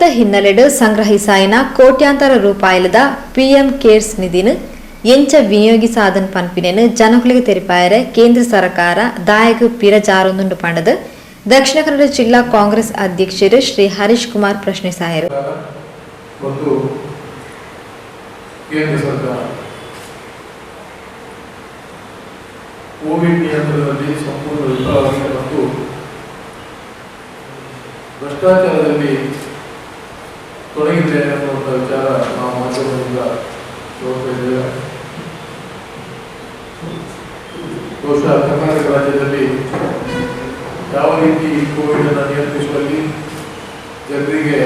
ದುರಂತ ಹಿನ್ನೆಲೆಡು ಸಂಗ್ರಹಿಸಾಯಿನ ಕೋಟ್ಯಾಂತರ ರೂಪಾಯಿಲದ PM CARES ನಿಧಿನು ಎಂಚ ವಿನಿಯೋಗಿಸಾದನ್ ಪನ್ಪಿನೆನು ಜನಗಳಿಗೆ ತೆರಿಪಾಯರೆ ಕೇಂದ್ರ ಸರ್ಕಾರ ದಾಯಗ ಪಿರಜಾರೊಂದುಂಡು ಪಂಡದು ದಕ್ಷಿಣ ಕನ್ನಡ ಜಿಲ್ಲಾ ಕಾಂಗ್ರೆಸ್ ಅಧ್ಯಕ್ಷರು ಶ್ರೀ ಹರೀಶ್ ಕುಮಾರ್ ಪ್ರಶ್ನಿಸಾಯರು. ಕೇಂದ್ರ ಸರ್ಕಾರ ಕೋವಿಡ್ ನಿಯಂತ್ರಣದಲ್ಲಿ ಸಂಪೂರ್ಣ ವಿಫಲವಾಗಿದೆ ಮತ್ತು ಭ್ರಷ್ಟಾಚಾರದಲ್ಲಿ ತೊಡಗಿದೆ ಅನ್ನುವಂಥ ವಿಚಾರ ನಾವು ಮಾಧ್ಯಮದಿಂದ ನೋಡ್ತಾ ಇದ್ದೇವೆ. ಬಹುಶಃ ಕರ್ನಾಟಕ ರಾಜ್ಯದಲ್ಲಿ ಯಾವ ರೀತಿ ಕೋವಿಡ್ ಅನ್ನು ನಿಯಂತ್ರಿಸುವಲ್ಲಿ ಜನರಿಗೆ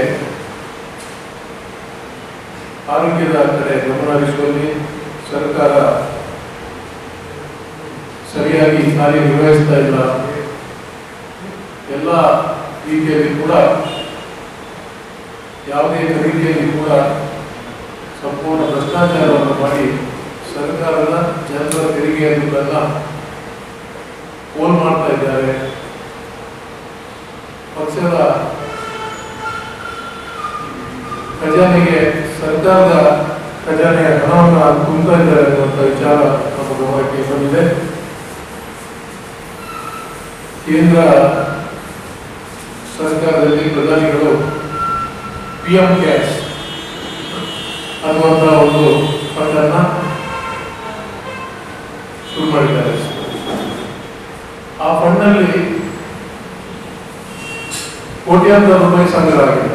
ಆರೋಗ್ಯದ ಕಡೆ ಗಮನ ಹರಿಸುವಲ್ಲಿ ಸರ್ಕಾರ ಸರಿಯಾಗಿ ಕಾರ್ಯನಿರ್ವಹಿಸ್ತಾ ಇಲ್ಲ. ಎಲ್ಲ ರೀತಿಯಲ್ಲಿ ಕೂಡ ಯಾವುದೇ ರೀತಿಯಲ್ಲಿ ಕೂಡ ಸಂಪೂರ್ಣ ಭ್ರಷ್ಟಾಚಾರವನ್ನು ಮಾಡಿ ಸರ್ಕಾರದ ಜನರ ತೆರಿಗೆಯನ್ನು ಪೋಲ್ ಮಾಡ್ತಾ ಇದ್ದಾರೆ. ಪಕ್ಷದ ಖಜಾನೆಗೆ ಸರ್ಕಾರದ ಖಜಾನೆಯ ಹಣವನ್ನು ತುಂಬುತ್ತಾ ಇದ್ದಾರೆ ಅನ್ನುವಂಥ ವಿಚಾರ ನಮ್ಮ ಗಮನಕ್ಕೆ ಬಂದಿದೆ. ಕೇಂದ್ರ ಸರ್ಕಾರದಲ್ಲಿ ಪ್ರಧಾನಿಗಳು ಪಿಎಂ ಕೇರ್ಸ್ ಅನ್ನುವಂತಹ ಒಂದು ಫಂಡ್ ಅನ್ನ ಶುರು ಮಾಡಿದ್ದಾರೆ. ಆ ಫಂಡ್ ನಲ್ಲಿ ಕೋಟ್ಯಾಂತರ ರೂಪಾಯಿ ಸಂಗ್ರಹ ಆಗಿದೆ.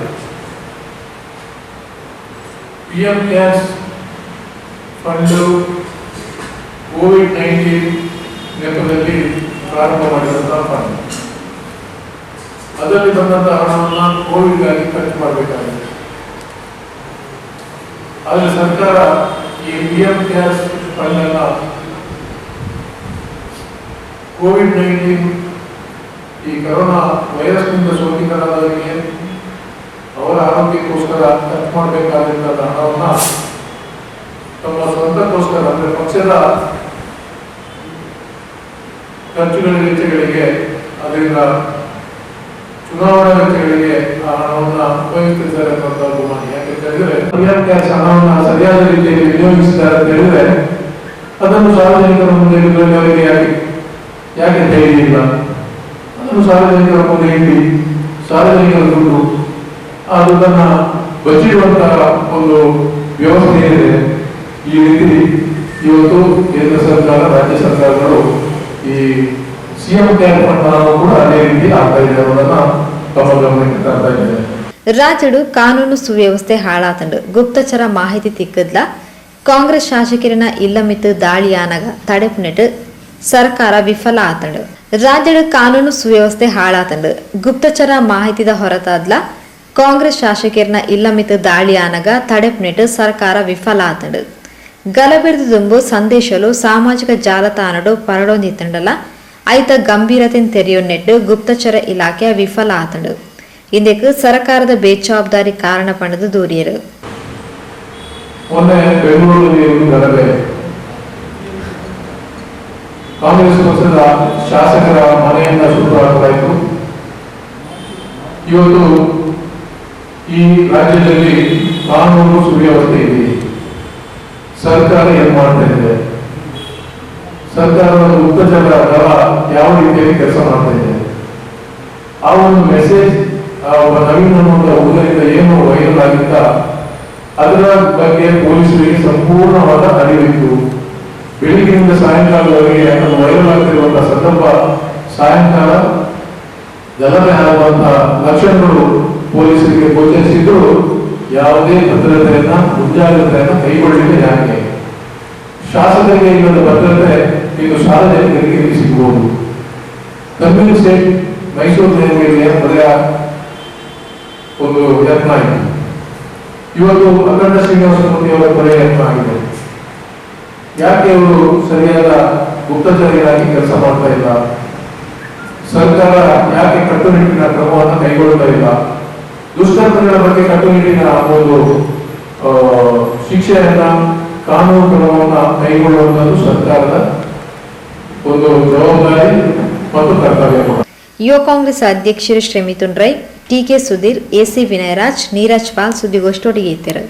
ಪಿಎಂ ಕೇರ್ಸ್ ಫಂಡ್ ಕೋವಿಡ್-19 ನೆಪದಲ್ಲಿ ಪ್ರಾರಂಭ ಮಾಡಿದಂತಹ ಫಂಡ್. ಅದರಲ್ಲಿ ಬಂದಂತಹ ಹಣವನ್ನು ಕೋವಿಡ್ಗಾಗಿ ಖರ್ಚು ಮಾಡಬೇಕಾಗಿದೆ. ಆದರೆ ಸರ್ಕಾರ ಈ ಪಿಎಂ ಕೇರ್ಸ್ ಫಂಡ್ ಅನ್ನ ಕೋವಿಡ್-19 ಈ ಕರೋನಾ ವೈರಸ್ನಿಂದ ಸೋಂಕಿತರಾದವರಿಗೆ ಅವರ ಆರೋಗ್ಯಕ್ಕೋಸ್ಕರ ಖರ್ಚು ಮಾಡಬೇಕಾದಂತಹ ಹಣವನ್ನು ತಮ್ಮ ಸ್ವಂತಕ್ಕೋಸ್ಕರ ಅಂದರೆ ಪಕ್ಷದ ಖರ್ಚುಗಳ ವೆಚ್ಚಗಳಿಗೆ ಅದರಿಂದ ಚುನಾವಣಾ ವೆಚ್ಚಗಳಿಗೆ ಆ ಹಣವನ್ನು ಉಪಯೋಗಿಸಿದ್ದಾರೆ ಅನ್ನುವಂಥದ್ದು ಮಾನ್ಯ. ಯಾಕೆಂತಂದ್ರೆ ಪಿಎಂ ಕೇರ್ಸ್ ಹಣವನ್ನು ಸರಿಯಾದ ರೀತಿಯಲ್ಲಿ ವಿನಿಯೋಗಿಸಿದ್ದಾರೆ ಅಂತ ಹೇಳಿದ್ರೆ ಅದನ್ನು ಸಾರ್ವಜನಿಕರ ಮುಂದೆ ಇಡುವುದರಲ್ಲಿ ಅವರಿಗೆ ಯಾಕೆ ಧೈರ್ಯ ಇಲ್ಲ? ಅದನ್ನು ಸಾರ್ವಜನಿಕರ ಮುಂದೆ ಇಟ್ಟು ಸಾರ್ವಜನಿಕರ ದುಡ್ಡು ಆ ದುಡ್ಡನ್ನು ಬಚ್ಚಿಡುವಂತಹ ಒಂದು ವ್ಯವಸ್ಥೆ ಏನಿದೆ, ಈ ರೀತಿ ಇವತ್ತು ಕೇಂದ್ರ ಸರ್ಕಾರ ರಾಜ್ಯ ಸರ್ಕಾರಗಳು ಈ ಸಿಎಂ ಕೇರ್ ಫಂಡ್ ಕೂಡ ಅದೇ ರೀತಿ ಆಗ್ತಾ ಇದೆ ಅನ್ನೋದನ್ನ ತಮ್ಮ ಗಮನಕ್ಕೆ ತರ್ತಾ ಇದ್ದೇನೆ. ರಾಜ್ಯಡು ಕಾನೂನು ಸುವ್ಯವಸ್ಥೆ ಹಾಳಾತಂಡು ಗುಪ್ತಚರ ಮಾಹಿತಿ ತಿಕ್ಕದ್ಲ ಕಾಂಗ್ರೆಸ್ ಶಾಸಕರನ್ನ ಇಲ್ಲಮಿತ್ತು ದಾಳಿಯಾನಗ ತಡೆಪುನಿಟ್ಟು ಸರ್ಕಾರ ವಿಫಲ ಆತಂಡು. ರಾಜ್ಯಡು ಕಾನೂನು ಸುವ್ಯವಸ್ಥೆ ಹಾಳಾತಂಡು ಗುಪ್ತಚರ ಮಾಹಿತಿದ ಹೊರತಾದ್ಲ ಕಾಂಗ್ರೆಸ್ ಶಾಸಕರನ್ನ ಇಲ್ಲಮಿತ್ತು ದಾಳಿಯಾನಗ ತಡೆಪುನಿಟ್ಟು ಸರ್ಕಾರ ವಿಫಲ ಆತಂಡು. ಗಲಭೆದ ದುಂಬು ಸಂದೇಶಲು ಸಾಮಾಜಿಕ ಜಾಲತಾಣಡು ಪರಡೊಂದಿತ್ತಂಡಲ್ಲ ಐತ ಗಂಭೀರತೆಯನ್ನು ತೆರೆಯೊನ್ನೆಟ್ಟು ಗುಪ್ತಚರ ಇಲಾಖೆ ವಿಫಲ ಆತಂಡು. ಇದಕ್ಕೆ ಸರ್ಕಾರದ ಬೇಜವಾಬ್ದಾರಿ ಕಾರಣ ಪಡೆದು ದೂರಿಯರು. ಮೊನ್ನೆ ಬೆಂಗಳೂರಿನಲ್ಲಿ ಒಂದು ಗಲಭೆ, ಕಾಂಗ್ರೆಸ್ ಪಕ್ಷದ ಶಾಸಕರ ಮನೆಯಿಂದ ಶುರು ಹಾಕಲಾಯಿತು. ಇವತ್ತು ಈ ರಾಜ್ಯದಲ್ಲಿ ಕಾನೂನು ಸುವ್ಯವಸ್ಥೆ ಇದೆ. ಸರ್ಕಾರ ಏನ್ ಮಾಡ್ತಾ ಇದೆ? ಸರ್ಕಾರದ ಗುಪ್ತಚರ ದಳ ಯಾವ ರೀತಿಯಲ್ಲಿ ಕೆಲಸ ಮಾಡ್ತಾ ಇದೆ? ಆ ಒಂದು ಮೆಸೇಜ್ ಒಬ್ಬ ನವೀನ್ ಅನ್ನುವಂಥ ಹುಡುಗರಿಂದ ಏನು ವೈರಲ್ ಆಗಿತ್ತ ಅದರ ಬಗ್ಗೆ ಪೊಲೀಸರಿಗೆ ಸಂಪೂರ್ಣವಾದ ಅರಿವಿತ್ತು. ಬೆಳಿಗ್ಗೆಯಿಂದ ಸಾಯಂಕಾಲದವರೆಗೆ ಅದು ವೈರಲ್ ಆಗ್ತಿರುವಂತಹ ಸಂದರ್ಭ, ಸಾಯಂಕಾಲ ಗಲಭೆ ಆಗುವಂತಹ ಲಕ್ಷಣಗಳು ಪೊಲೀಸರಿಗೆ ಗೋಚರಿಸಿದ್ರು ಯಾವುದೇ ಭದ್ರತೆಯನ್ನ ಮುಂಜಾಗ್ರತೆಯನ್ನು ಕೈಗೊಳ್ಳಲಿಲ್ಲ. ಯಾಕೆ? ಶಾಸಕರಿಗೆ ಇಲ್ಲದ ಭದ್ರತೆ ಇದು ಸಾರ್ವಜನಿಕರಿಗೆ ಇಲ್ಲಿ ಸಿಗಬಹುದು. ತಮಿಳು ಸ್ಟೇಟ್ ಮೈಸೂರು ನೇಮಗಳಿಗೆ ಮೊದಲ ಒಂದು ಯತ್ನ ಆಯಿತು. ಇವತ್ತು ಅಖಂಡ ಶ್ರೀನಿವಾಸಮೂರ್ತಿ ಅವರ ಕೊನೆಯ ಯತ್ನ ಆಗಿದೆ. ಯಾಕೆ ಅವರು ಸರಿಯಾದ ಗುಪ್ತಚರರಾಗಿ ಕೆಲಸ ಮಾಡ್ತಾ ಇಲ್ಲ? ಸರ್ಕಾರ ಯಾಕೆ ಕಟ್ಟುನಿಟ್ಟಿನ ಕ್ರಮವನ್ನು ಕೈಗೊಳ್ತಾ ಇಲ್ಲ? ದುಷ್ಕರ್ಮಗಳ ಬಗ್ಗೆ ಕಟ್ಟುನಿಟ್ಟಿನ ಒಂದು ಶಿಕ್ಷೆಯನ್ನ ಕಾನೂನು ಕ್ರಮವನ್ನು ಕೈಗೊಳ್ಳುವಂಥದ್ದು ಸರ್ಕಾರದ ಒಂದು ಜವಾಬ್ದಾರಿ ಮತ್ತು ಕರ್ತವ್ಯ. ಯುವ ಕಾಂಗ್ರೆಸ್ ಅಧ್ಯಕ್ಷರು ಶ್ರೀ ಮಿಥುನ್ ರೈ, ಟಿಕೆ ಸುಧೀರ್, ಎಸಿ ವಿನಯರಾಜ್, ನೀರಜ್ ಪಾಲ್ ಸುದ್ದಿಗೋಷ್ಠಿಯೊಟ್ಟಿಗೆ ಇದ್ದರು.